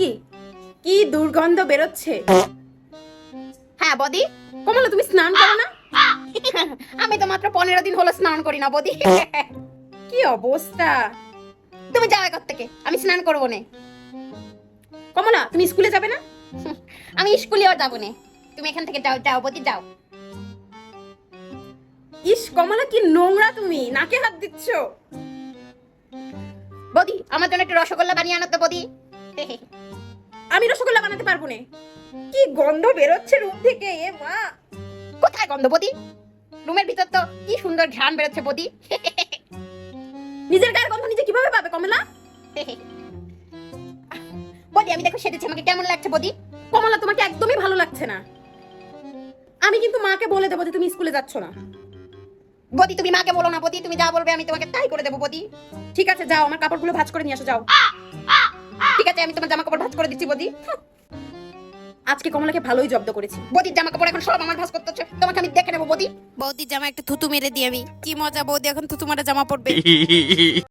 কি কি দুর্গন্ধ বেরোচ্ছে। হ্যাঁ বদি, কমলা তুমি স্নান করো না? আমি তো মাত্র 15 দিন হলো স্নান করি না বদি। কি অবস্থা। তুমি যাও এখান থেকে, আমি স্নান করবো না। কমলা তুমি স্কুলে যাবে না? আমি স্কুলেও যাবো না, তুমি এখান থেকে যাও যাও বদি যাও। ইস কমলা কি নোংরা, তুমি নাকে হাত দিচ্ছ। বদি আমার জন্য একটু রসগোল্লা বানিয়ে আনো তো বদি। আমি রসগোল্লা বানাতে পারবো না। কি গন্ধ বেরোচ্ছে রুম থেকে, এ মা। কোথায় গন্ধ বদি? রুমের ভিতর তো কি সুন্দর ঘ্রাণ বেরোচ্ছে বদি। নিজের গায়ের গন্ধ নিজে কিভাবে পাবে কমলা? বদি আমি দেখো সেজেছি, আমাকে কেমন লাগছে বদি? কমলা তোমাকে একদমই ভালো লাগছে না। আমি কিন্তু মাকে বলে দেবো যে তুমি স্কুলে যাচ্ছ না। বদি তুমি মাকে বলো না বদি, তুমি যা বলবে আমি তোমাকে তাই করে দেবো বদি। ঠিক আছে যাও, আমার কাপড়গুলো ভাঁজ করে নিয়ে আসো যাও। ঠিক আছে আমি তোমার জামা কাপড় ভাঁজ করে দিচ্ছি বদি। আজকে কমলাকে ভালোই জব্দ করেছি। বদির জামা কাপড় এখন সব আমার ভাঁজ করতে হচ্ছে, তোমাকে আমি দেখে নেবো বদি। বৌদির জামা একটা থুতু মেরে দিই আমি। কি মজা, বৌদি এখন থুতু মারা জামা পরবে।